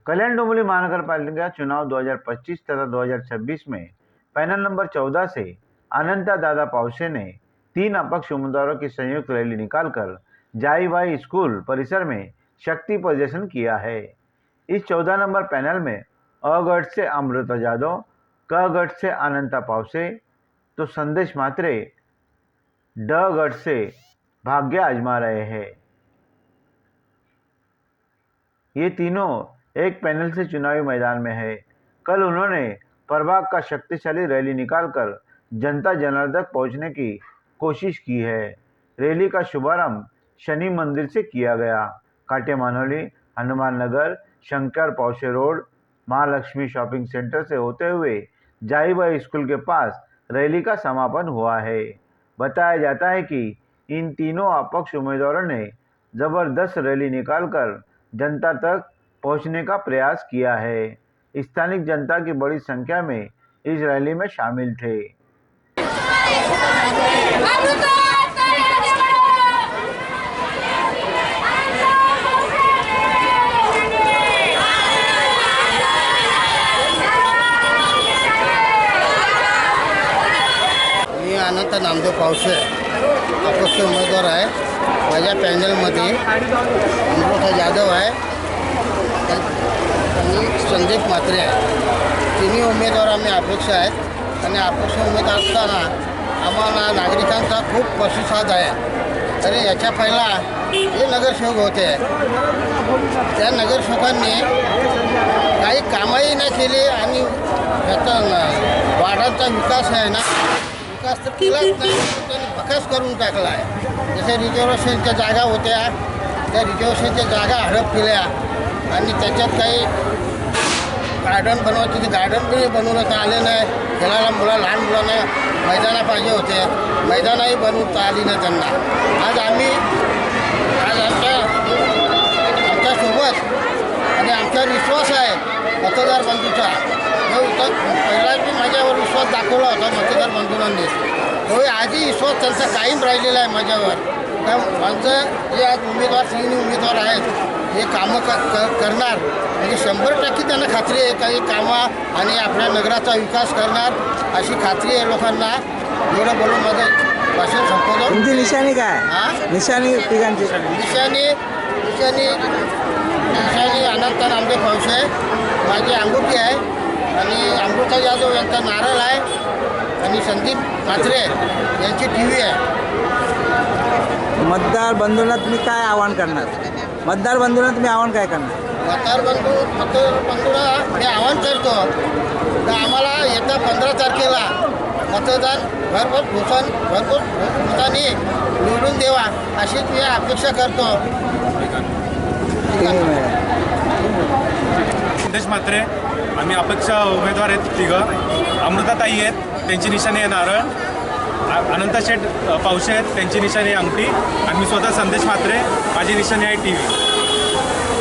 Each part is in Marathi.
कल्याण डोंबिवली महानगर पालिका चुनाव 2025 तथा 2026 में पैनल नंबर 14 से अनंता दादा पावसे ने 3 अपक्ष उम्मीदवारों की संयुक्त रैली निकालकर जाईबाई स्कूल परिसर में शक्ति प्रदर्शन किया है। इस 14 नंबर पैनल में अ गट से अमृता जादव, क गट से अनंता पावसे तो संदेश मात्रे ड गट से भाग्य आजमा रहे हैं। ये तीनों एक पैनल से चुनावी मैदान में है। कल उन्होंने प्रभाग का शक्तिशाली रैली निकालकर जनता जनार्दन तक पहुंचने की कोशिश की है। रैली का शुभारंभ शनि मंदिर से किया गया। Kate Manoli, Hanuman Nagar, Shankar Pawse road, Mahalakshmi shopping centre से होते हुए जाईबाई स्कूल के पास रैली का समापन हुआ है। बताया जाता है कि इन तीनों अपक्ष उम्मीदवारों ने जबरदस्त रैली निकालकर जनता तक पहुंचने का प्रयास किया है। स्थानीय जनता की बड़ी संख्या में इस रैली में शामिल थे। मी अनंत नामदेव पावसे अपक्ष उमेदवार आहे। माझ्या पॅनलमध्ये अमृता जाधव आहे आणि संदेश मात्रे आहे। तिन्ही उमेदवार आम्ही अपेक्ष आहेत आणि अपक्ष उमेदवार असताना आम्हाला नागरिकांचा खूप प्रतिसाद आहे। तरी याच्या पहिला हे नगरसेवक होते, त्या नगरसेवकांनी काही कामही नाही केली आणि याचा वार्डाचा विकास आहे ना, विकास तर केलाच नाही, त्यांनी बकास करून टाकला आहे। जसे रिझर्वेशनच्या जागा होत्या त्या रिझर्वेशनच्या जागा हडप केल्या आणि त्याच्यात काही गार्डन बनवायचे ते गार्डन बी बनवण्यात आले नाही। खेळायला लहान मुलांना मैदानं पाहिजे होते, मैदानही बनवता आली नाही त्यांना। आज आमच्यासोबत आणि आमच्यावर विश्वास आहे मतदार बंधूचा। जो इथं पहिला बी माझ्यावर विश्वास दाखवला होता मतदार बंधूंनी, तो आजही विश्वास त्यांचा कायम राहिलेला आहे माझ्यावर। तर माझं जे आज उमेदवार तिन्ही उमेदवार आहेत हे कामं करणार म्हणजे 100% त्यांना खात्री आहे का हे कामं आणि आपल्या नगराचा विकास करणार अशी खात्री आहे लोकांना। एवढं बोलून माझं भाषण संपवतो। तुमची निशाणी काय? निशाणी तिघांची निशाणी अनंत नामदेव पावसे माझी अंगुठी आहे आणि अमृता जाधव यांचा नारळ आहे आणि संदीप म्हात्रे यांची टीव्ही आहे। मतदार बंधूंना तुम्ही काय आवाहन करणार? मतदार बंधूंना तुम्ही आवाहन काय करणार? मतदार बंधूंना मी आवाहन करतो तर आम्हाला येत्या 15 तारखेला मतदान भरपूर मतांनी निवडून देवा अशीच मी अपेक्षा करतो। संदेश मात्रे आम्ही अपक्ष उमेदवार आहेत तिघं। अमृताताई आहेत, त्यांची निशाणी आहे नारळ। अनंता शेठ पावसे आहेत, त्यांची निशाणी आहे अंगठी आणि मी स्वतः संदेश मात्रे, माझी निशाणी आहे टीव्ही।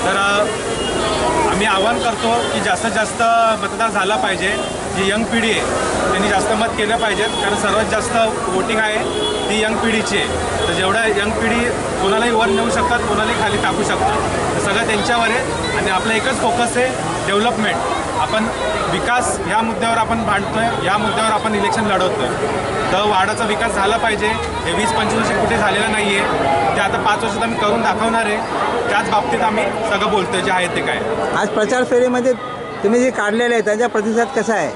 तर आम्ही आवाहन करतो की जास्तीत जास्त मतदार झाला पाहिजे। जी यंग पिढी आहे त्यांनी जास्त मत केलं पाहिजेत, कारण सर्वात जास्त वोटिंग आहे ती यंग पिढीची आहे। तर जेवढं यंग पिढी कोणालाही वर नेऊ शकतात, कोणालाही खाली टाकू शकतात, सगळं त्यांच्यावर आहे। आणि आपला एकच फोकस आहे डेव्हलपमेंट। आपण विकास ह्या मुद्द्यावर आपण भांडतोय, या मुद्द्यावर आपण इलेक्शन लढवतोय। तर वार्डाचा विकास झाला पाहिजे। हे 20-25 वर्ष कुठे झालेलं नाही आहे, ते आता 5 वर्षात आम्ही करून दाखवणार आहे। त्याच बाबतीत आम्ही सगळं बोलतोय जे आहे ते काय। आज प्रचार फेरीमध्ये तुम्ही जे काढलेले आहे त्याचा प्रतिसाद कसा आहे?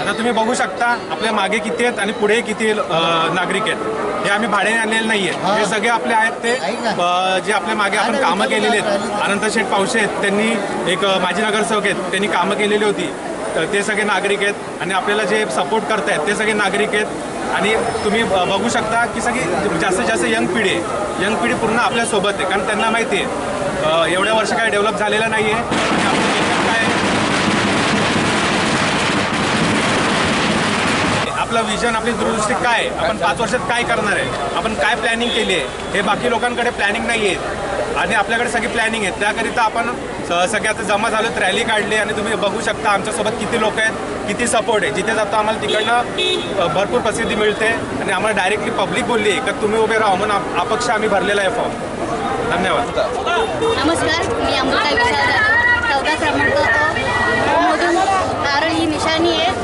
आता तुम्ही बघू शकता आपल्या मागे किती आहेत आणि पुढे किती नागरिक आहेत। हे आम्ही भाड्याने आणलेले नाही आहेत, हे सगळे आपले आहेत ते जे आपल्या मागे आपण कामं केलेली आहेत। अनंत शेठ पावसे आहेत, त्यांनी एक माजी नगरसेवक आहेत, त्यांनी कामं केलेली होती, ते सगळे नागरिक आहेत। आणि आपल्याला जे सपोर्ट करतायत ते सगळे नागरिक आहेत। आणि तुम्ही बघू शकता की सगळी जास्तीत जास्त यंग पिढी आहे। यंग पिढी पूर्ण आपल्यासोबत आहे, कारण त्यांना माहिती आहे एवढ्या वर्ष काय डेव्हलप झालेलं नाही आहे आणि आपलं देशात काय आपलं विजन, आपली दूरदृष्टी काय आहे, आपण 5 वर्षात काय करणार आहे, आपण काय प्लॅनिंग केली आहे, हे बाकी लोकांकडे प्लॅनिंग नाही आहे आणि आपल्याकडे सगळी प्लॅनिंग आहे। त्याकरिता आपण सगळे आता जमा झालो, रॅली काढली आणि तुम्ही बघू शकता आमच्यासोबत किती लोक आहेत, किती सपोर्ट आहे। जिथे जातो आम्हाला तिकडनं भरपूर प्रसिद्धी मिळते आणि आम्हाला डायरेक्टली पब्लिक बोलली आहे की तुम्ही उभे राहा म्हणून अपक्ष आम्ही भरलेला आहे फॉर्म। धन्यवाद। नमस्कार, मी अमृता विशाल जाधव, 14 क्रमांक तो मोजून कारण ही निशाणी आहे